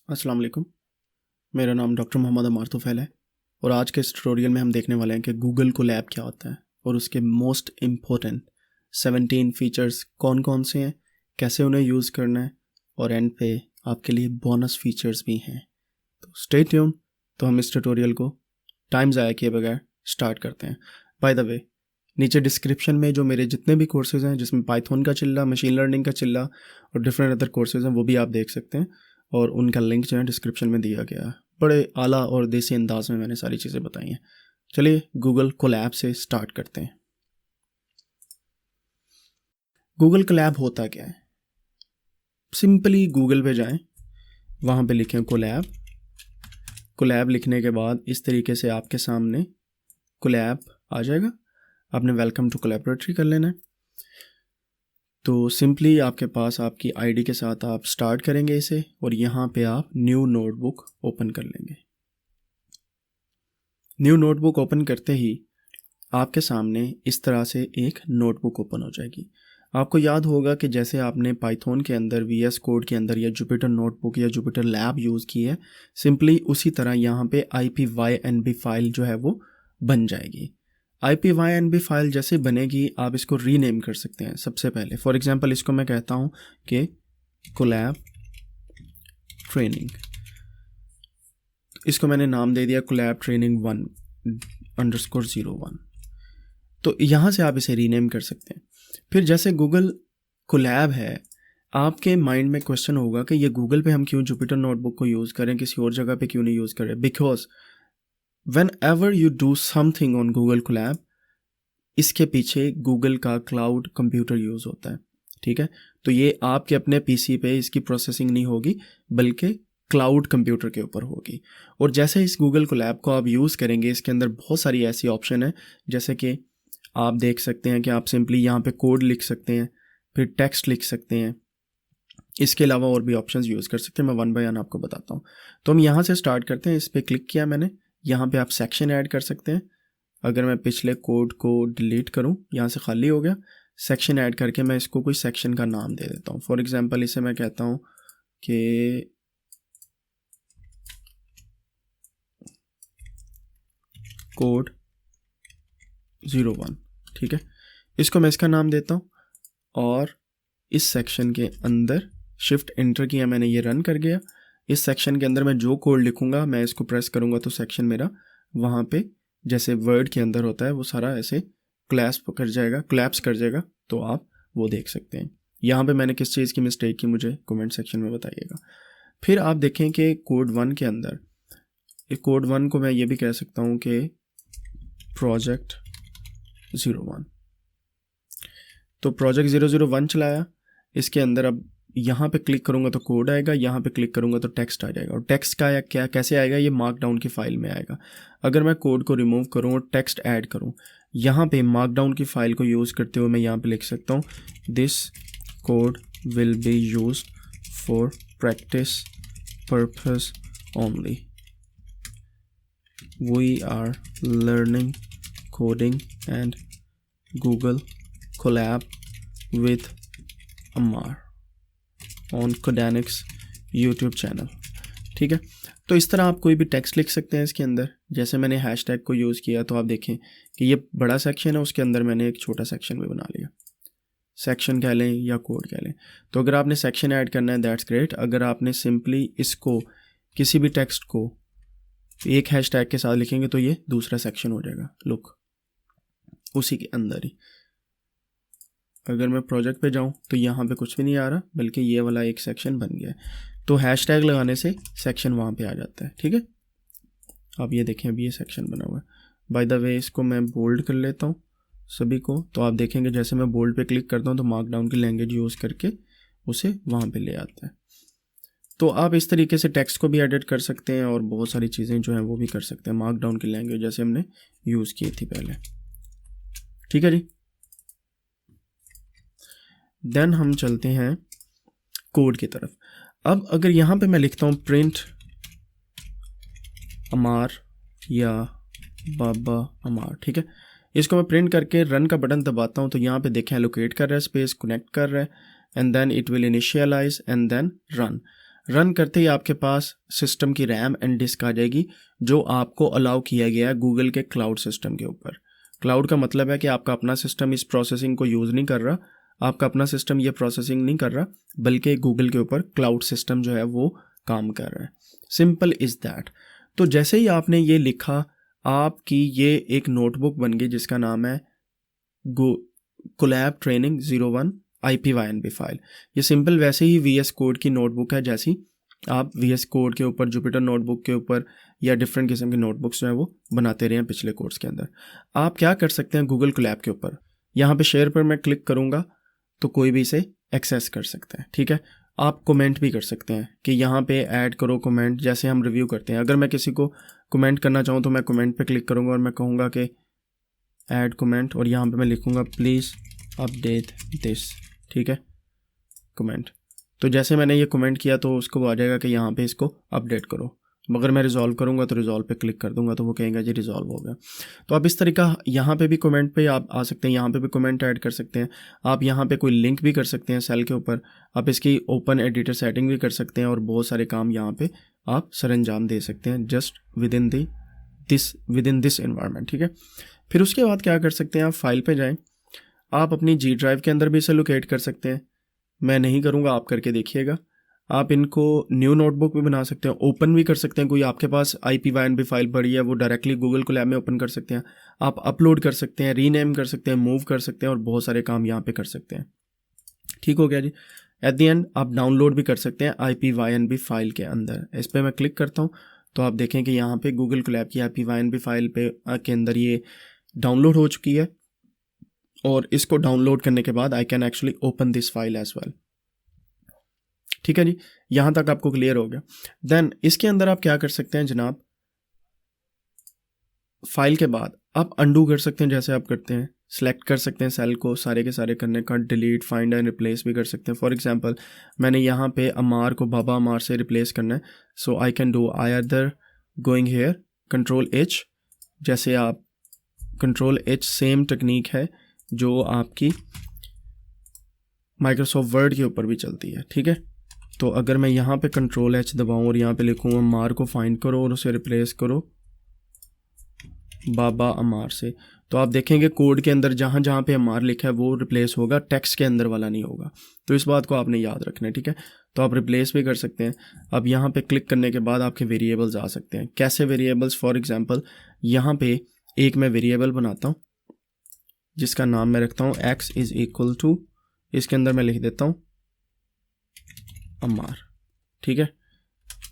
अस्सलाम वालेकुम। मेरा नाम डॉक्टर मोहम्मद अमार तुफ़ैल है और आज के इस ट्यूटोरियल में हम देखने वाले हैं कि गूगल कोलैब क्या होता है और उसके मोस्ट इम्पोर्टेंट 17 फीचर्स कौन कौन से हैं, कैसे उन्हें यूज़ करना है और एंड पे आपके लिए बोनस फीचर्स भी हैं। तो स्टे ट्यून। तो हम इस ट्यूटोरियल को टाइम ज़ाया किए बगैर स्टार्ट करते हैं। बाय द वे, नीचे डिस्क्रिप्शन में जो मेरे जितने भी कोर्सेज़ हैं जिसमें पाइथन का चिल्ला, मशीन लर्निंग का चिल्ला और डिफरेंट अदर कोर्सेज़ हैं वो भी आप देख सकते हैं और उनका लिंक जो है डिस्क्रिप्शन में दिया गया है। बड़े आला और देसी अंदाज में मैंने सारी चीज़ें बताई हैं। चलिए गूगल कोलैब से स्टार्ट करते हैं। गूगल कोलैब होता क्या है? सिंपली गूगल पे जाएं, वहाँ पे लिखें कोलैब। कोलैब लिखने के बाद इस तरीके से आपके सामने कोलैब आ जाएगा। आपने वेलकम टू कोलैबोरेटरी कर लेना है। तो सिंपली आपके पास आपकी आईडी के साथ आप स्टार्ट करेंगे इसे और यहाँ पे आप न्यू नोटबुक ओपन कर लेंगे। न्यू नोटबुक ओपन करते ही आपके सामने इस तरह से एक नोटबुक ओपन हो जाएगी। आपको याद होगा कि जैसे आपने पाइथन के अंदर VS कोड के अंदर या जुपिटर नोटबुक या जुपिटर लैब यूज़ की है, सिंपली उसी तरह यहाँ पे IPYNB फाइल जो है वो बन जाएगी। IPYNB फाइल जैसे बनेगी आप इसको रीनेम कर सकते हैं। सबसे पहले फॉर एग्जांपल इसको मैं कहता हूँ कि कोलैब ट्रेनिंग। इसको मैंने नाम दे दिया कोलैब ट्रेनिंग 1_01। तो यहाँ से आप इसे रीनेम कर सकते हैं। फिर जैसे गूगल कोलैब है, आपके माइंड में क्वेश्चन होगा कि ये गूगल पे हम क्यों जुपिटर नोटबुक को यूज़ करें, किसी और जगह पे क्यों नहीं यूज़ करें? Because whenever you do something on Google Colab, इसके पीछे गूगल का क्लाउड कंप्यूटर यूज़ होता है। ठीक है, तो ये आपके अपने पीसी पे इसकी प्रोसेसिंग नहीं होगी बल्कि क्लाउड कंप्यूटर के ऊपर होगी। और जैसे इस गूगल कोलैब को आप यूज़ करेंगे, इसके अंदर बहुत सारी ऐसी ऑप्शन है, जैसे कि आप देख सकते हैं कि आप सिंपली यहाँ पे कोड लिख सकते हैं, फिर टेक्स्ट लिख सकते हैं। इसके अलावा और भी ऑप्शंस यूज़ कर सकते हैं, मैं वन बाय वन आपको बताता हूँ। तो हम यहाँ से स्टार्ट करते हैं। इस पर क्लिक किया मैंने, यहाँ पे आप सेक्शन ऐड कर सकते हैं। अगर मैं पिछले कोड को डिलीट करूँ, यहाँ से खाली हो गया, सेक्शन ऐड करके मैं इसको कोई सेक्शन का नाम दे देता हूँ। फॉर एग्जांपल इसे मैं कहता हूँ कि कोड 01। ठीक है, इसको मैं इसका नाम देता हूँ और इस सेक्शन के अंदर शिफ्ट एंटर किया मैंने, ये रन कर गया। इस सेक्शन के अंदर मैं जो कोड लिखूंगा, मैं इसको प्रेस करूंगा तो सेक्शन मेरा वहाँ पे जैसे वर्ड के अंदर होता है वो सारा ऐसे कोलैप्स कर जाएगा। तो आप वो देख सकते हैं। यहाँ पे मैंने किस चीज़ की मिस्टेक की मुझे कमेंट सेक्शन में बताइएगा। फिर आप देखें कि कोड 1 के अंदर, कोड 1 को मैं ये भी कह सकता हूँ कि प्रोजेक्ट 01। तो प्रोजेक्ट 001 चलाया। इसके अंदर अब यहाँ पे क्लिक करूँगा तो कोड आएगा, यहाँ पे क्लिक करूँगा तो टेक्स्ट आ जाएगा। और टेक्स्ट का या क्या कैसे आएगा, ये मार्कडाउन की फाइल में आएगा। अगर मैं कोड को रिमूव करूँ और टेक्स्ट ऐड करूँ, यहाँ पे मार्कडाउन की फाइल को यूज़ करते हुए मैं यहाँ पे लिख सकता हूँ this code will be used for practice purpose only. We are learning coding and Google Colab with Amar on Codanics YouTube channel. ठीक है, तो इस तरह आप कोई भी टेक्स्ट लिख सकते हैं इसके अंदर। जैसे मैंने हैशटैग को यूज़ किया तो आप देखें कि ये बड़ा सेक्शन है, उसके अंदर मैंने एक छोटा सेक्शन भी बना लिया। सेक्शन कह लें या कोड कह लें। तो अगर आपने सेक्शन ऐड करना है दैट्स ग्रेट। अगर आपने सिंपली इसको किसी भी टेक्स्ट को एक हैशटैग के साथ लिखेंगे तो ये दूसरा सेक्शन हो जाएगा। लुक, उसी के अंदर ही। अगर मैं प्रोजेक्ट पे जाऊं तो यहाँ पे कुछ भी नहीं आ रहा बल्कि ये वाला एक सेक्शन बन गया है। तो हैशटैग लगाने से सेक्शन वहाँ पे आ जाता है। ठीक है, अब ये देखें, अभी ये सेक्शन बना हुआ है। बाय द वे, इसको मैं बोल्ड कर लेता हूँ सभी को। तो आप देखेंगे जैसे मैं बोल्ड पे क्लिक करता हूँ तो मार्कडाउन की लैंग्वेज यूज़ करके उसे वहाँ पे ले आता है। तो आप इस तरीके से टेक्स्ट को भी एडिट कर सकते हैं और बहुत सारी चीज़ें जो हैं वो भी कर सकते हैं मार्कडाउन की लैंग्वेज जैसे हमने यूज़ की थी पहले। ठीक है जी, देन हम चलते हैं कोड की तरफ। अब अगर यहाँ पे मैं लिखता हूँ प्रिंट अमार या बाबा अमार, ठीक है, इसको मैं प्रिंट करके रन का बटन दबाता हूँ तो यहाँ पे देखें एलोकेट कर रहा है स्पेस, कनेक्ट कर रहा है and then it will initialize and then run. Run करते ही आपके पास सिस्टम की रैम एंड डिस्क आ जाएगी जो आपको अलाउ किया गया है गूगल के क्लाउड सिस्टम के ऊपर। क्लाउड का मतलब है कि आपका अपना सिस्टम इस प्रोसेसिंग को यूज़ नहीं कर रहा, आपका अपना सिस्टम ये प्रोसेसिंग नहीं कर रहा, बल्कि गूगल के ऊपर क्लाउड सिस्टम जो है वो काम कर रहा है। Simple is that. तो जैसे ही आपने ये लिखा, आपकी ये एक नोटबुक बन गई जिसका नाम है कोलैब ट्रेनिंग 01 IPYNB फाइल। ये सिंपल वैसे ही VS कोड की नोटबुक है जैसी आप VS कोड के ऊपर, जुपिटर नोटबुक के ऊपर या डिफरेंट किस्म की नोटबुक्स जो है वो बनाते रहे हैं पिछले कोर्स के अंदर। आप क्या कर सकते हैं, गूगल कोलैब के ऊपर यहाँ पे शेयर पर मैं क्लिक करूँगा तो कोई भी इसे एक्सेस कर सकता है। ठीक है, आप कमेंट भी कर सकते हैं कि यहाँ पे ऐड करो कमेंट, जैसे हम रिव्यू करते हैं। अगर मैं किसी को कमेंट करना चाहूँ तो मैं कमेंट पे क्लिक करूँगा और मैं कहूँगा कि ऐड कमेंट, और यहाँ पे मैं लिखूँगा प्लीज़ अपडेट दिस। ठीक है, कमेंट। तो जैसे मैंने ये कमेंट किया तो उसको आ जाएगा कि यहाँ पे इसको अपडेट करो। मगर मैं रिजॉल्व करूँगा तो रिजॉल्व पे क्लिक कर दूंगा तो वो कहेगा जी रिजॉल्व हो गया। तो आप इस तरीका यहाँ पे भी कमेंट पे आप आ सकते हैं, यहाँ पे भी कमेंट ऐड कर सकते हैं। आप यहाँ पे कोई लिंक भी कर सकते हैं सेल के ऊपर, आप इसकी ओपन एडिटर सेटिंग भी कर सकते हैं और बहुत सारे काम यहाँ पे आप सरंजाम दे सकते हैं just with in this environment. ठीक है, फिर उसके बाद क्या कर सकते हैं, आप फाइल पे जाएं, आप अपनी G ड्राइव के अंदर भी इसे लोकेट कर सकते हैं। मैं नहीं करूँगा, आप करके देखिएगा। आप इनको न्यू नोटबुक भी बना सकते हैं, ओपन भी कर सकते हैं। कोई आपके पास IPYNB फाइल पड़ी है वो डायरेक्टली गूगल कोलैब में ओपन कर सकते हैं, आप अपलोड कर सकते हैं, रीनेम कर सकते हैं, मूव कर सकते हैं और बहुत सारे काम यहाँ पे कर सकते हैं। ठीक हो गया जी। एट द एंड आप डाउनलोड भी कर सकते हैं IPYNB फाइल के अंदर। इस पर मैं क्लिक करता हूँ तो आप देखें कि यहाँ पे गूगल कोलैब की IPYNB फाइल पे के अंदर ये डाउनलोड हो चुकी है और इसको डाउनलोड करने के बाद I can actually open this file as well. ठीक है जी, यहाँ तक आपको क्लियर हो गया। देन इसके अंदर आप क्या कर सकते हैं जनाब, फाइल के बाद आप अंडू कर सकते हैं जैसे आप करते हैं, सेलेक्ट कर सकते हैं सेल को सारे के सारे करने का, डिलीट, फाइंड एंड रिप्लेस भी कर सकते हैं। फॉर एग्जांपल मैंने यहाँ पे अमार को बाबा अमार से रिप्लेस करना है, so I can do either going here Ctrl+H। जैसे आप Ctrl+H सेम टेक्निक है जो आपकी माइक्रोसॉफ्ट वर्ड के ऊपर भी चलती है। ठीक है, तो अगर मैं यहाँ पे Ctrl+H दबाऊँ और यहाँ पे लिखूँ अमार को फाइंड करो और उसे रिप्लेस करो बाबा अमार से, तो आप देखेंगे कोड के अंदर जहाँ जहाँ पे अमार लिखा है वो रिप्लेस होगा, टेक्स्ट के अंदर वाला नहीं होगा। तो इस बात को आपने याद रखना है। ठीक है, तो आप रिप्लेस भी कर सकते हैं। अब यहाँ पे क्लिक करने के बाद आपके वेरिएबल्स आ सकते हैं। कैसे वेरिएबल्स, फॉर एग्जांपल यहाँ पे एक मैं वेरिएबल बनाता हूँ जिसका नाम मैं रखता हूँ x = इसके अंदर मैं लिख देता हूँ अमार। ठीक है,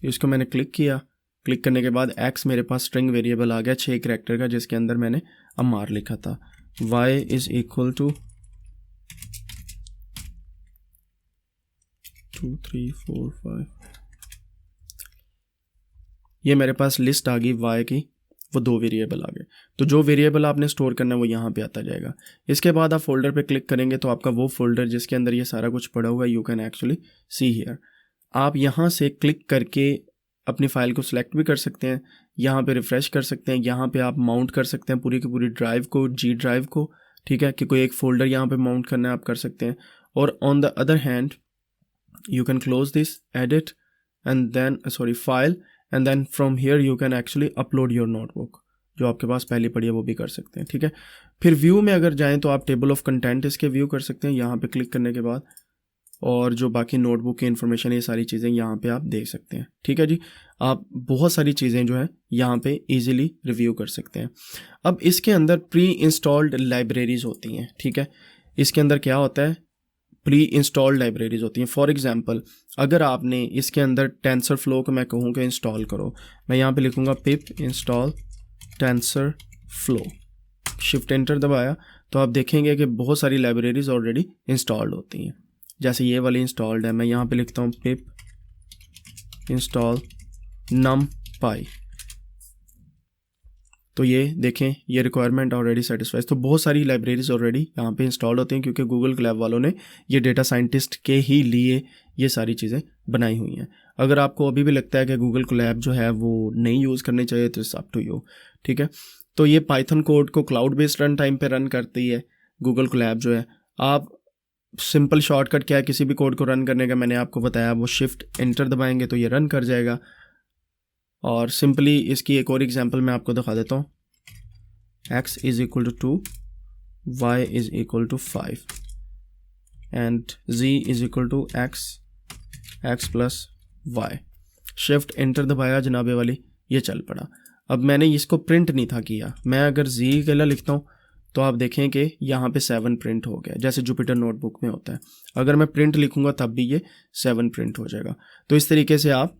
इसको मैंने क्लिक किया, क्लिक करने के बाद x मेरे पास स्ट्रिंग वेरिएबल आ गया 6 कैरेक्टर का जिसके अंदर मैंने अमार लिखा था। y = 2 3 4 5, ये मेरे पास लिस्ट आ गई y की, वो 2 वेरिएबल आ गए। तो जो वेरिएबल आपने स्टोर करना है वो यहाँ पे आता जाएगा। इसके बाद आप फोल्डर पे क्लिक करेंगे तो आपका वो फोल्डर जिसके अंदर ये सारा कुछ पड़ा हुआ है, you can actually see here. आप यहाँ से क्लिक करके अपनी फ़ाइल को सिलेक्ट भी कर सकते हैं, यहाँ पे रिफ़्रेश कर सकते हैं, यहाँ पे आप माउंट कर सकते हैं पूरी की पूरी ड्राइव को, G ड्राइव को। ठीक है, कि कोई एक फ़ोल्डर यहाँ पे माउंट करना है आप कर सकते हैं। और on the other hand you can close this, edit and then file, and then from here you can actually upload your notebook, जो आपके पास पहले पड़ी है वो भी कर सकते हैं। ठीक है, फिर व्यू में अगर जाएँ तो आप टेबल ऑफ कंटेंट इसके व्यू कर सकते हैं यहाँ पे क्लिक करने के बाद, और जो बाकी नोटबुक की इन्फॉर्मेशन है ये सारी चीज़ें यहाँ पे आप देख सकते हैं। ठीक है जी, आप बहुत सारी चीज़ें जो है यहाँ पे इजीली रिव्यू कर सकते हैं। अब इसके अंदर प्री इंस्टॉल्ड लाइब्रेरीज़ होती हैं। ठीक है, इसके अंदर क्या होता है, प्री इंस्टॉल्ड लाइब्रेरीज़ होती हैं। फॉर एग्जांपल अगर आपने इसके अंदर टेंसरफ्लो को मैं कहूँ कि इंस्टॉल करो, मैं यहाँ पे लिखूँगा पिप इंस्टॉल टेंसरफ्लो, शिफ्ट एंटर दबाया तो आप देखेंगे कि बहुत सारी लाइब्रेरीज़ ऑलरेडी इंस्टॉल्ड होती हैं। जैसे ये वाली इंस्टॉल्ड है, मैं यहाँ पे लिखता हूँ पिप इंस्टॉल numpy, तो ये देखें ये रिक्वायरमेंट ऑलरेडी सेटिस्फाइज। तो बहुत सारी लाइब्रेरीज ऑलरेडी यहाँ पे इंस्टॉल होती हैं क्योंकि गूगल कोलैब वालों ने ये डेटा साइंटिस्ट के ही लिए ये सारी चीज़ें बनाई हुई हैं। अगर आपको अभी भी लगता है कि गूगल कोलैब जो है वो नहीं यूज़ करनी चाहिए तो इट्स अप टू यू। ठीक है, तो ये पाइथन कोड को क्लाउड बेस्ड रन टाइम पे रन करती है गूगल कोलैब जो है। आप सिंपल शॉर्टकट क्या है किसी भी कोड को रन करने का, मैंने आपको बताया, वो शिफ्ट एंटर दबाएंगे तो ये रन कर जाएगा। और सिंपली इसकी एक और एग्जांपल मैं आपको दिखा देता हूँ। x is equal to 2, y is equal to 5 and z is equal to x plus y। Shift enter दबाया जनाबे वाली, ये चल पड़ा। अब मैंने इसको प्रिंट नहीं था किया, मैं अगर z अकेला लिखता हूँ तो आप देखें कि यहाँ पे 7 प्रिंट हो गया, जैसे जुपिटर नोटबुक में होता है। अगर मैं प्रिंट लिखूंगा तब भी ये 7 प्रिंट हो जाएगा। तो इस तरीके से आप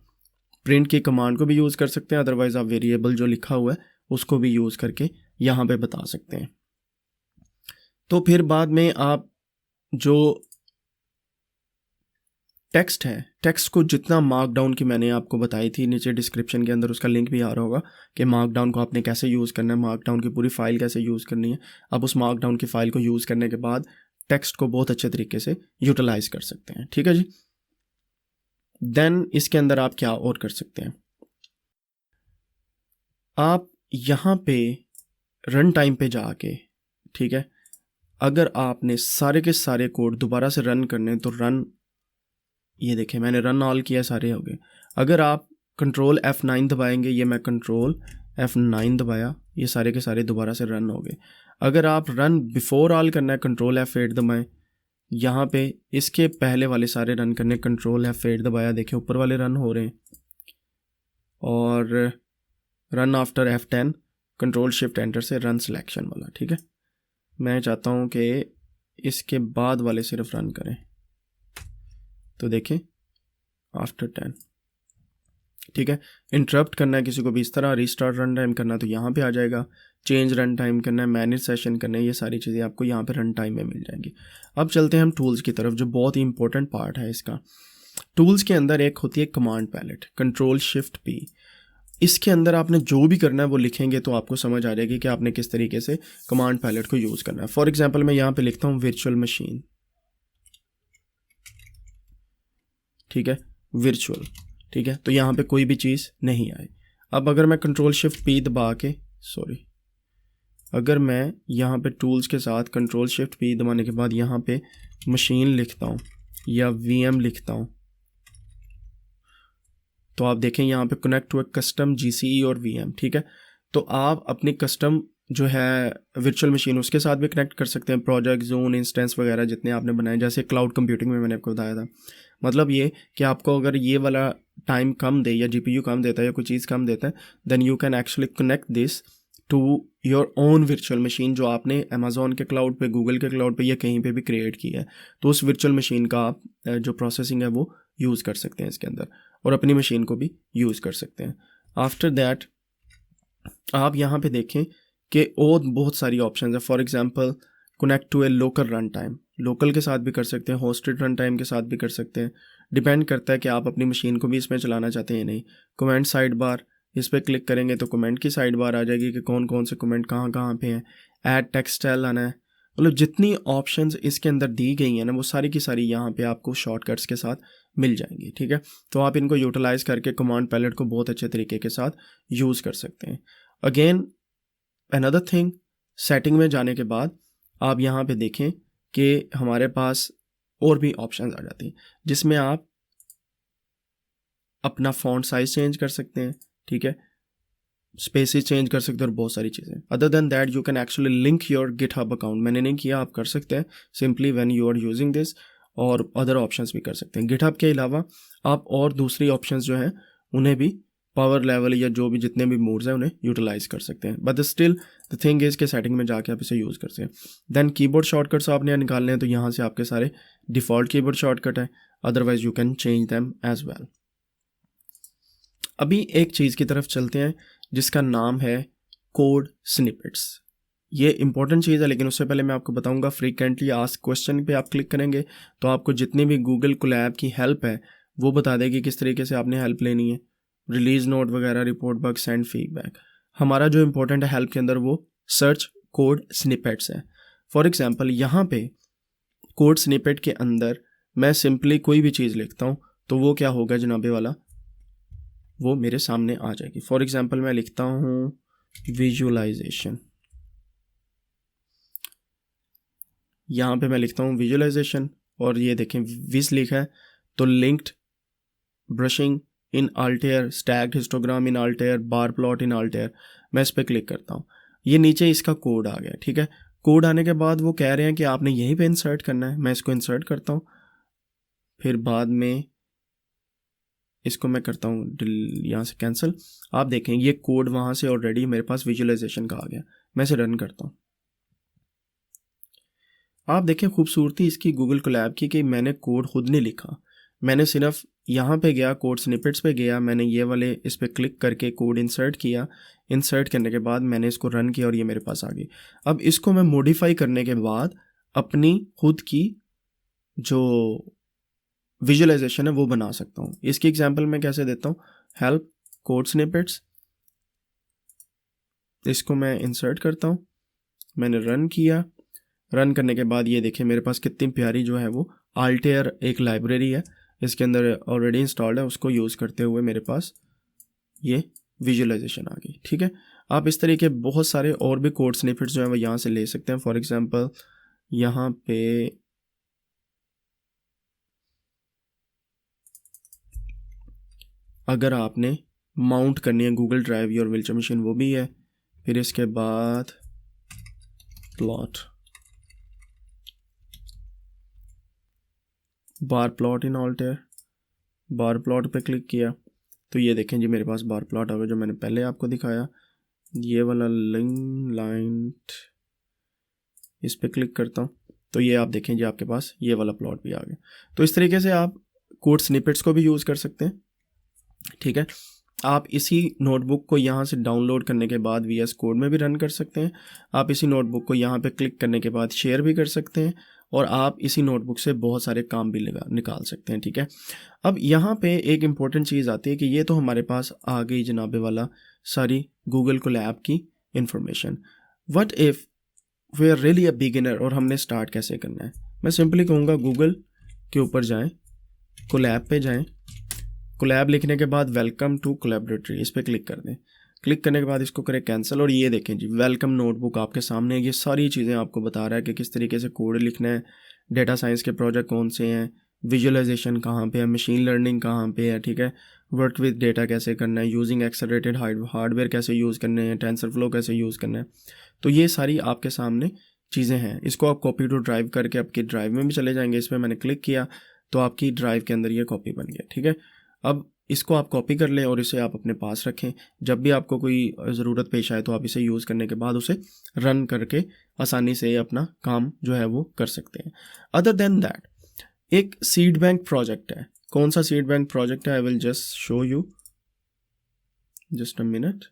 प्रिंट की कमांड को भी यूज़ कर सकते हैं, अदरवाइज़ आप वेरिएबल जो लिखा हुआ है उसको भी यूज़ करके यहाँ पे बता सकते हैं। तो फिर बाद में आप जो टेक्स्ट है, टेक्स्ट को जितना मार्कडाउन की मैंने आपको बताई थी, नीचे डिस्क्रिप्शन के अंदर उसका लिंक भी आ रहा होगा कि मार्कडाउन को आपने कैसे यूज़ करना है, मार्कडाउन की पूरी फाइल कैसे यूज़ करनी है। अब उस मार्कडाउन की फाइल को यूज़ करने के बाद टेक्स्ट को बहुत अच्छे तरीके से यूटिलाइज कर सकते हैं। ठीक है जी। देन इसके अंदर आप क्या और कर सकते हैं, आप यहाँ पे रन टाइम पे जाके, ठीक है, अगर आपने सारे के सारे कोड दोबारा से रन करने तो रन, ये देखें मैंने रन ऑल किया, सारे हो गए। अगर आप कंट्रोल F9 दबाएंगे, ये मैं कंट्रोल F9 दबाया, ये सारे के सारे दोबारा से रन हो गए। अगर आप रन बिफोर ऑल करना है कंट्रोल F8 दबाएं, यहाँ पे इसके पहले वाले सारे रन करने कंट्रोल F8 दबाया, देखें ऊपर वाले रन हो रहे हैं। और run after F10 control shift enter से रन सिलेक्शन वाला। ठीक है, मैं चाहता हूँ कि इसके बाद वाले सिर्फ रन करें, तो देखें आफ्टर 10। ठीक है, इंटरप्ट करना है किसी को भी इस तरह, रीस्टार्ट रन टाइम करना तो यहाँ पे आ जाएगा, चेंज रन टाइम करना है, मैनेज सेशन करना है, ये सारी चीज़ें आपको यहाँ पे रन टाइम में मिल जाएंगी। अब चलते हैं हम टूल्स की तरफ, जो बहुत ही इंपॉर्टेंट पार्ट है इसका। टूल्स के अंदर एक होती है command palette, control shift P। इसके अंदर आपने जो भी करना है वो लिखेंगे तो आपको समझ आ जाएगी कि आपने किस तरीके से कमांड पैलेट को यूज़ करना है। फॉर एग्जाम्पल मैं यहाँ पे लिखता हूँ वर्चुअल मशीन, ठीक है, वर्चुअल, ठीक है, तो यहाँ पे कोई भी चीज़ नहीं आई। अब अगर मैं कंट्रोल शिफ्ट P दबा के, अगर मैं यहाँ पे टूल्स के साथ कंट्रोल शिफ्ट P दबाने के बाद यहाँ पे मशीन लिखता हूँ या VM लिखता हूँ, तो आप देखें यहाँ पे connect to a custom GCE और VM। ठीक है, तो आप अपनी कस्टम जो है वर्चुअल मशीन उसके साथ भी कनेक्ट कर सकते हैं, प्रोजेक्ट, जोन, इंस्टेंस वगैरह जितने आपने बनाए, जैसे क्लाउड कंप्यूटिंग में मैंने आपको बताया था। मतलब ये कि आपको अगर ये वाला टाइम कम दे या GPU कम देता है या कोई चीज़ कम देता है, then you can actually connect this to your own virtual machine, जो आपने अमेजोन के क्लाउड पे, गूगल के क्लाउड पे या कहीं पे भी क्रिएट की है। तो उस वर्चुअल मशीन का आप जो प्रोसेसिंग है वो यूज़ कर सकते हैं इसके अंदर, और अपनी मशीन को भी यूज़ कर सकते हैं। आफ्टर दैट आप यहाँ पे देखें कि और बहुत सारी ऑप्शन है। For example connect to a local runtime, local के साथ भी कर सकते हैं, होस्टेड रन टाइम के साथ भी कर सकते हैं, डिपेंड करता है कि आप अपनी मशीन को भी इसमें चलाना चाहते हैं नहीं। कमेंट साइड बार, इस पर क्लिक करेंगे तो कमेंट की साइड बार आ जाएगी कि कौन कौन से कमेंट कहाँ कहाँ पे हैं। ऐड टेक्स्ट स्टाइल आना है, मतलब जितनी ऑप्शंस इसके अंदर दी गई हैं ना वो सारी की सारी यहाँ पे आपको शॉर्टकट्स के साथ मिल जाएंगी। ठीक है, तो आप इनको यूटिलाइज करके कमांड पैलेट को बहुत अच्छे तरीके के साथ यूज़ कर सकते हैं। अगेन अनदर थिंग, सेटिंग में जाने के बाद आप यहाँ पे देखें कि हमारे पास और भी ऑप्शंस आ जाती हैं, जिसमें आप अपना फॉन्ट साइज चेंज कर सकते हैं, ठीक है, स्पेसेस चेंज कर सकते हैं और बहुत सारी चीज़ें। Other than that you can actually link your GitHub account, मैंने नहीं किया, आप कर सकते हैं simply when you are using this, और अदर ऑप्शंस भी कर सकते हैं। गिटहब के अलावा आप और दूसरी ऑप्शंस जो हैं उन्हें भी पावर लेवल या जो भी जितने भी मोड्स हैं उन्हें यूटिलाइज कर सकते हैं। But still the thing is के सेटिंग में जाके आप इसे यूज़ करते हैं। देन कीबोर्ड शॉर्टकट्स आपने निकालने हैं तो यहाँ से आपके सारे डिफ़ॉल्ट कीबोर्ड शॉर्टकट है, otherwise you can change them as well. अभी एक चीज़ की तरफ चलते हैं जिसका नाम है कोड स्निपेट्स। ये इंपॉर्टेंट चीज़ है, लेकिन उससे पहले मैं आपको बताऊंगा फ्रीक्वेंटली आस्क्ड क्वेश्चन पे आप क्लिक करेंगे तो आपको जितनी भी गूगल कोलैब की हेल्प है वो बता देगी किस तरीके से आपने हेल्प लेनी है, रिलीज नोट वगैरह, रिपोर्ट बग, सेंड फीडबैक। हमारा जो इंपॉर्टेंट है हेल्प के अंदर वो सर्च कोड स्निपेट्स है। फॉर एग्जांपल यहाँ पे कोड स्निपेट के अंदर मैं सिंपली कोई भी चीज़ लिखता हूँ तो वो क्या होगा जनाबे वाला, वो मेरे सामने आ जाएगी। फॉर एग्जांपल मैं लिखता हूँ विजुअलाइजेशन, यहाँ पे मैं लिखता हूँ विजुअलाइजेशन, और ये देखें विज लिखा है, तो linked brushing in Altair, stacked histogram in Altair, bar plot in Altair. मैं इस पर क्लिक करता हूँ, ये नीचे इसका कोड आ गया, ठीक है। कोड आने के बाद वो कह रहे हैं कि आपने यहीं पे इंसर्ट करना है। मैं इसको इंसर्ट करता हूँ, फिर बाद में इसको मैं करता हूँ यहाँ से कैंसिल। आप देखें ये कोड वहाँ से ऑलरेडी मेरे पास विजुअलाइजेशन का आ गया। मैं इसे रन करता हूँ। आप देखें खूबसूरती इसकी गूगल कोलैब की कि मैंने कोड खुद नहीं लिखा, मैंने सिर्फ यहाँ पे गया, कोड स्निपेट्स पे गया, मैंने ये वाले इस पर क्लिक करके कोड इंसर्ट किया। इंसर्ट करने के बाद मैंने इसको रन किया और ये मेरे पास आ गई। अब इसको मैं मॉडिफाई करने के बाद अपनी खुद की जो विजुअलाइजेशन है वो बना सकता हूँ। इसकी एग्जांपल मैं कैसे देता हूँ, हेल्प कोड स्निपेट्स, इसको मैं इंसर्ट करता हूँ, मैंने रन किया। रन करने के बाद ये देखें मेरे पास कितनी प्यारी जो है वो अल्टेयर एक लाइब्रेरी है, इसके अंदर ऑलरेडी इंस्टॉल्ड है, उसको यूज़ करते हुए मेरे पास ये विजुअलाइजेशन आ गई, ठीक है। आप इस तरीके बहुत सारे और भी कोड स्निपेट्स जो है वो यहाँ से ले सकते हैं। फॉर एग्जांपल यहाँ पे अगर आपने माउंट करनी है Google drive your virtual machine, वो भी है। फिर इसके बाद plot, bar plot in Altair, bar plot पे क्लिक किया तो ये देखें जी मेरे पास बार प्लॉट आ गया जो मैंने पहले आपको दिखाया। ये वाला लाइन इस पे क्लिक करता हूँ तो ये आप देखें जी आपके पास ये वाला प्लॉट भी आ गया। तो इस तरीके से आप कोड स्निपेट्स को भी यूज़ कर सकते हैं, ठीक है। आप इसी नोटबुक को यहाँ से डाउनलोड करने के बाद VS कोड में भी रन कर सकते हैं। आप इसी नोटबुक को यहाँ पे क्लिक करने के बाद शेयर भी कर सकते हैं और आप इसी नोटबुक से बहुत सारे काम भी निकाल सकते हैं, ठीक है। अब यहाँ पे एक इम्पॉर्टेंट चीज़ आती है कि ये तो हमारे पास आ गई जनाबे वाला सारी गूगल कोलैब की information. What if we are really a beginner और हमने स्टार्ट कैसे करना है। मैं सिंपली कहूँगा गूगल के ऊपर जाएँ, कोलैब पे जाएँ, कोलैब लिखने के बाद वेलकम टू कोलैबोरेटरी इस पर क्लिक कर दें। क्लिक करने के बाद इसको करें कैंसिल और ये देखें जी वेलकम नोटबुक आपके सामने। ये सारी चीज़ें आपको बता रहा है कि किस तरीके से कोड लिखना है, डेटा साइंस के प्रोजेक्ट कौन से हैं, विजुअलाइजेशन कहाँ पे है, मशीन लर्निंग कहाँ पे है, ठीक है, वर्क विद डेटा कैसे करना है, यूजिंग एक्सेलरेटेड हार्डवेयर कैसे यूज़ करने हैं, टेंसरफ्लो कैसे यूज़ करना है। तो ये सारी आपके सामने चीज़ें हैं। इसको आप कॉपी टू ड्राइव करके आपकी ड्राइव में भी चले जाएंगे। इस पर मैंने क्लिक किया तो आपकी ड्राइव के अंदर ये कॉपी बन गया, ठीक है। अब इसको आप कॉपी कर लें और इसे आप अपने पास रखें। जब भी आपको कोई ज़रूरत पेश आए तो आप इसे यूज़ करने के बाद उसे रन करके आसानी से अपना काम जो है वो कर सकते हैं। अदर देन दैट एक सीड बैंक प्रोजेक्ट है। कौन सा सीड बैंक प्रोजेक्ट है, I will just show you, just a minute.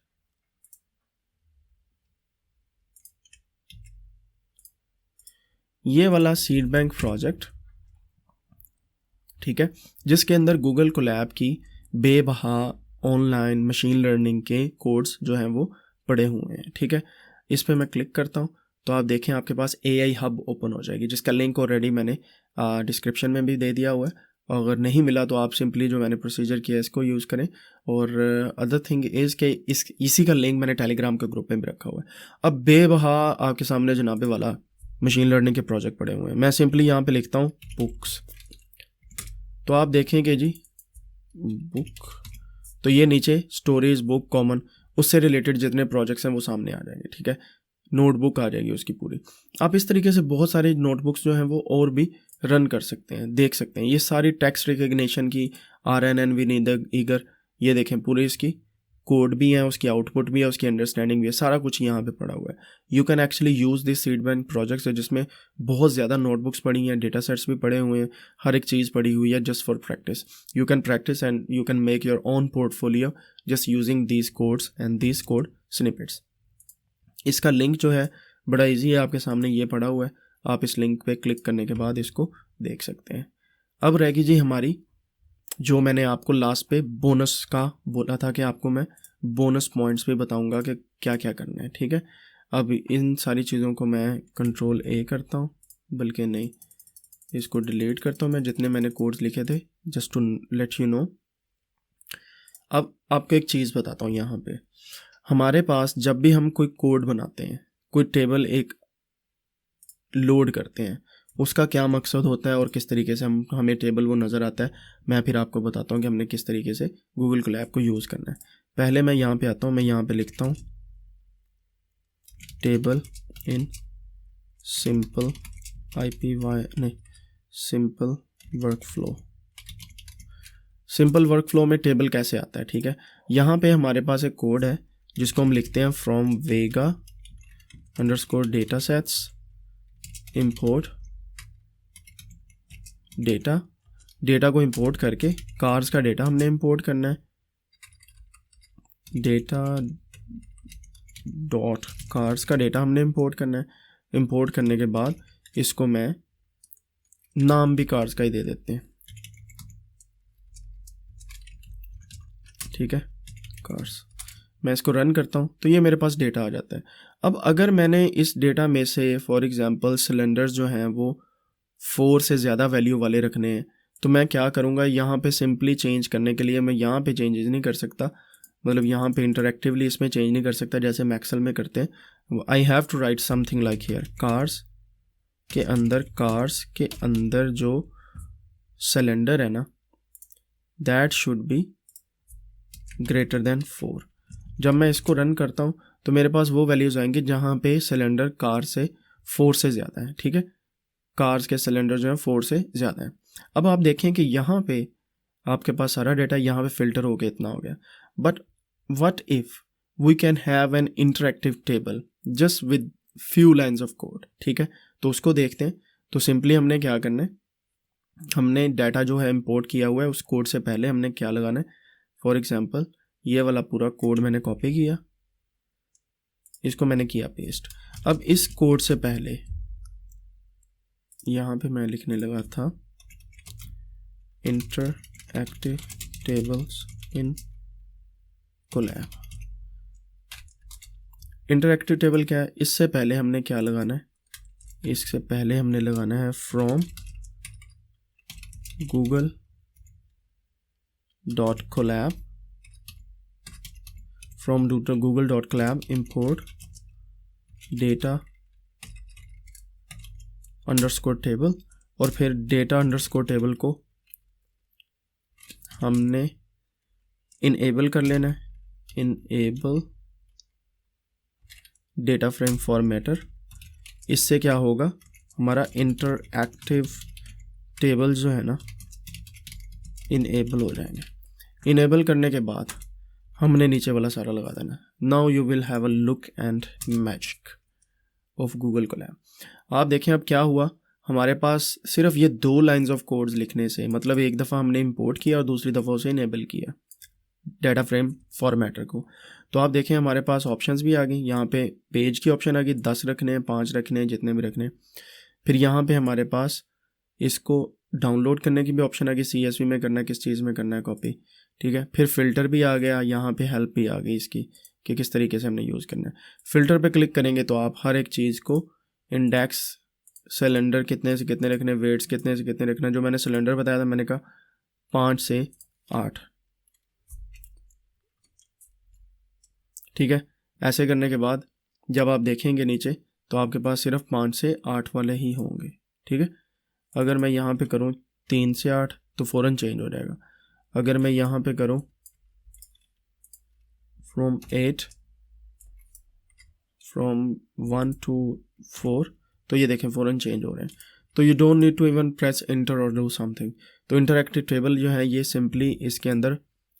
ये वाला सीड बैंक प्रोजेक्ट, ठीक है, जिसके अंदर गूगल कोलैब की बेबहा ऑनलाइन मशीन लर्निंग के कोड्स जो हैं वो पड़े हुए हैं, ठीक है। इस पर मैं क्लिक करता हूँ तो आप देखें आपके पास AI हब ओपन हो जाएगी, जिसका लिंक ऑलरेडी मैंने डिस्क्रिप्शन में भी दे दिया हुआ है। अगर नहीं मिला तो आप सिंपली जो मैंने प्रोसीजर किया है इसको यूज़ करें। और अदर थिंग इज़ के इसी का लिंक मैंने टेलीग्राम के ग्रुप में भी रखा हुआ है। अब बेबहा आपके सामने जनाबे वाला मशीन लर्निंग के प्रोजेक्ट पड़े हुए हैं। मैं सिंपली यहाँ पे लिखता हूँ बुक्स, तो आप देखेंगे जी बुक, तो ये नीचे स्टोरेज बुक कॉमन उससे रिलेटेड जितने प्रोजेक्ट्स हैं वो सामने आ जाएंगे, ठीक है। नोटबुक आ जाएगी उसकी पूरी। आप इस तरीके से बहुत सारे नोटबुक्स जो हैं वो और भी रन कर सकते हैं, देख सकते हैं। ये सारी टेक्स्ट रिकग्निशन की RNN विद ईगर, ये देखें पूरी इसकी कोड भी है, उसकी आउटपुट भी है, उसकी अंडरस्टैंडिंग भी है, सारा कुछ यहाँ पे पड़ा हुआ है। You can actually use this seed bank projects जिसमें बहुत ज़्यादा नोटबुक्स पड़ी हैं, डेटा सेट्स भी पड़े हुए हैं, हर एक चीज़ पड़ी हुई है just for practice. You can practice and you can make your own portfolio just using these codes and these code snippets. इसका लिंक जो है बड़ा ईजी है, आपके सामने ये पड़ा हुआ है। आप इस लिंक पे क्लिक करने के बाद इसको देख सकते हैं। अब रहेगी जी हमारी जो मैंने आपको लास्ट पे बोनस का बोला था कि आपको मैं बोनस पॉइंट्स भी बताऊंगा कि क्या क्या करना है, ठीक है। अब इन सारी चीज़ों को मैं Ctrl+A करता हूँ, बल्कि नहीं इसको डिलीट करता हूँ मैं, जितने मैंने कोड्स लिखे थे, just to let you know. अब आपको एक चीज़ बताता हूँ, यहाँ पे हमारे पास जब भी हम कोई कोड बनाते हैं, कोई टेबल एक लोड करते हैं, उसका क्या मकसद होता है और किस तरीके से हमें टेबल वो नज़र आता है, मैं फिर आपको बताता हूँ कि हमने किस तरीके से गूगल कोलैब को यूज़ करना है। पहले मैं यहाँ पे आता हूँ, मैं यहाँ पे लिखता हूँ table in simple simple workflow. Simple workflow में टेबल कैसे आता है, ठीक है। यहाँ पे हमारे पास एक कोड है जिसको हम लिखते हैं from Vega underscore data sets import data को इंपोर्ट करके कार्स का डेटा हमने इंपोर्ट करना है। डेटा डॉट कार्स का डेटा हमने इंपोर्ट करना है। इंपोर्ट करने के बाद इसको मैं नाम भी कार्स का ही दे देते हैं, ठीक है, कार्स। मैं इसको रन करता हूँ तो ये मेरे पास डेटा आ जाता है। अब अगर मैंने इस डेटा में से फॉर एग्जांपल सिलेंडर्स जो हैं वो 4 से ज़्यादा वैल्यू वाले रखने हैं, तो मैं क्या करूँगा, यहाँ पे सिंपली चेंज करने के लिए मैं यहाँ पे चेंजेस नहीं कर सकता, मतलब यहाँ पे इंटरेक्टिवली इसमें चेंज नहीं कर सकता जैसे हम एक्सेल में करते हैं। I have to write something like here, cars के अंदर जो सिलेंडर है ना, that should be greater than 4। जब मैं इसको रन करता हूँ तो मेरे पास वो वैल्यूज़ आएंगी जहाँ पे सिलेंडर कार से 4 से ज़्यादा है, ठीक है। कार्स के सिलेंडर जो है 4 से ज़्यादा है। अब आप देखें कि यहाँ पे आपके पास सारा डेटा यहाँ पे फिल्टर हो गया, इतना हो गया। But what if we can have an interactive table just with few lines of code, ठीक है। तो उसको देखते हैं। तो सिंपली हमने क्या करना है, हमने डाटा जो है इंपोर्ट किया हुआ है उस कोड से पहले हमने क्या लगाना है, फॉर एग्जांपल ये वाला पूरा कोड मैंने कॉपी किया, इसको मैंने किया पेस्ट। अब इस कोड से पहले यहाँ पे मैं लिखने लगा था interactive tables in Colab. Interactive table क्या है, इससे पहले हमने क्या लगाना है, इससे पहले हमने लगाना है from Google dot Colab, from Google dot Colab import data underscore table, और फिर डेटा अंडरस्कोर टेबल को हमने इनेबल कर लेना है, इनेबल डेटा फ्रेम फॉर्मेटर। इससे क्या होगा, हमारा इंटरएक्टिव टेबल जो है ना इनेबल हो जाएंगे। इनेबल करने के बाद हमने नीचे वाला सारा लगा देना। Now you will have a look and magic of Google Colab. आप देखें अब क्या हुआ, हमारे पास सिर्फ ये 2 लाइंस ऑफ कोड्स लिखने से, मतलब एक दफ़ा हमने इंपोर्ट किया और दूसरी दफ़ा उसे इनेबल किया डाटा फ्रेम फॉर्मेटर को। तो आप देखें हमारे पास ऑप्शंस भी आ गई, यहाँ पे पेज की ऑप्शन आ गई, 10 रखने हैं, 5 रखने हैं, जितने भी रखने हैं। फिर यहाँ पे हमारे पास इसको डाउनलोड करने की भी ऑप्शन आ गई, CSV में करना है, किस चीज़ में करना है कॉपी, ठीक है। फिर फ़िल्टर भी आ गया, यहाँ पे हेल्प भी आ गई इसकी कि किस तरीके से हमने यूज़ करना है। फ़िल्टर पे क्लिक करेंगे तो आप हर एक चीज़ को इंडेक्स, सिलेंडर कितने से कितने रखने, वेट्स कितने से कितने रखना, जो मैंने सिलेंडर बताया था मैंने कहा 5 से 8, ठीक है। ऐसे करने के बाद जब आप देखेंगे नीचे तो आपके पास सिर्फ 5 से 8 वाले ही होंगे, ठीक है। अगर मैं यहाँ पे करूँ 3 से 8 तो फ़ौरन चेंज हो जाएगा। अगर मैं यहाँ पे करूँ फ्रॉम 1 to 4 तो ये देखें फ़ौरन चेंज हो रहे हैं। तो you don't need to even press enter और डू समथिंग। तो इंटरएक्टिव टेबल जो है ये सिंपली इसके अंदर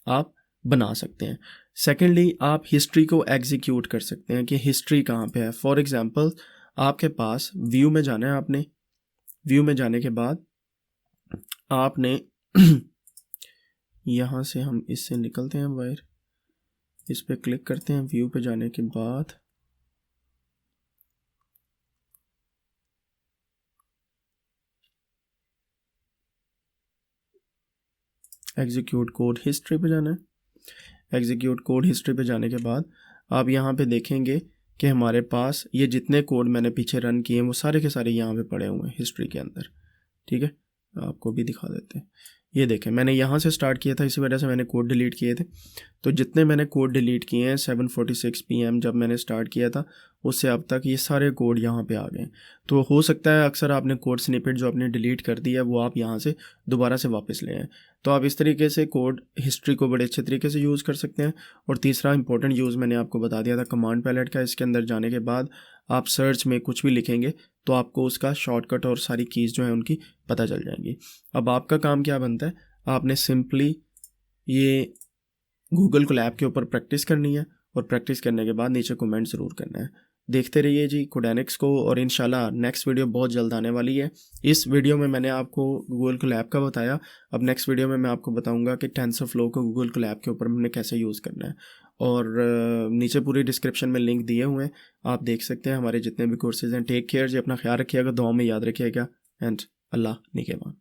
आप बना सकते हैं। सेकेंडली आप हिस्ट्री को एग्जीक्यूट कर सकते हैं कि हिस्ट्री कहाँ पे है। फॉर एग्जांपल आपके पास व्यू में जाना है, आपने व्यू में जाने के बाद आपने यहाँ से हम इससे निकलते हैं बाहर, इस पे क्लिक करते हैं। व्यू पे जाने के बाद एग्जीक्यूट कोड हिस्ट्री पे जाना है। एग्जीक्यूट कोड हिस्ट्री पे जाने के बाद आप यहाँ पे देखेंगे कि हमारे पास ये जितने कोड मैंने पीछे रन किए हैं वो सारे के सारे यहाँ पे पड़े हुए हैं हिस्ट्री के अंदर, ठीक है। आपको भी दिखा देते हैं। ये देखें, मैंने यहाँ से स्टार्ट किया था, इसी वजह से मैंने कोड डिलीट किए थे। तो जितने मैंने कोड डिलीट किए हैं 7:46 PM जब मैंने स्टार्ट किया था, उससे अब तक ये सारे कोड यहाँ पे आ गए। तो हो सकता है अक्सर आपने कोड स्निपेट जो आपने डिलीट कर दिया है वो आप यहाँ से दोबारा से वापस ले आएँ। तो आप इस तरीके से कोड हिस्ट्री को बड़े अच्छे तरीके से यूज़ कर सकते हैं। और तीसरा इंपॉर्टेंट यूज़ मैंने आपको बता दिया था कमांड पैलेट का। इसके अंदर जाने के बाद आप सर्च में कुछ भी लिखेंगे तो आपको उसका शॉर्टकट और सारी कीज़ जो है उनकी पता चल जाएंगी। अब आपका काम क्या बनता है, आपने सिंपली ये गूगल कोलैब के ऊपर प्रैक्टिस करनी है और प्रैक्टिस करने के बाद नीचे कमेंट ज़रूर करना है। देखते रहिए जी कोडेनिक्स को, और इंशाल्लाह नेक्स्ट वीडियो बहुत जल्द आने वाली है। इस वीडियो में मैंने आपको गूगल कोलैब का बताया, अब नेक्स्ट वीडियो में मैं आपको बताऊंगा कि टेंसरफ्लो को गूगल कोलैब के ऊपर हमने कैसे यूज़ करना है। और नीचे पूरी डिस्क्रिप्शन में लिंक दिए हुए हैं, आप देख सकते हैं हमारे जितने भी कोर्सेज़ हैं। टेक केयर जी, अपना ख्याल रखिएगा, दुआ में याद रखिएगा, एंड अल्लाह निगहबान।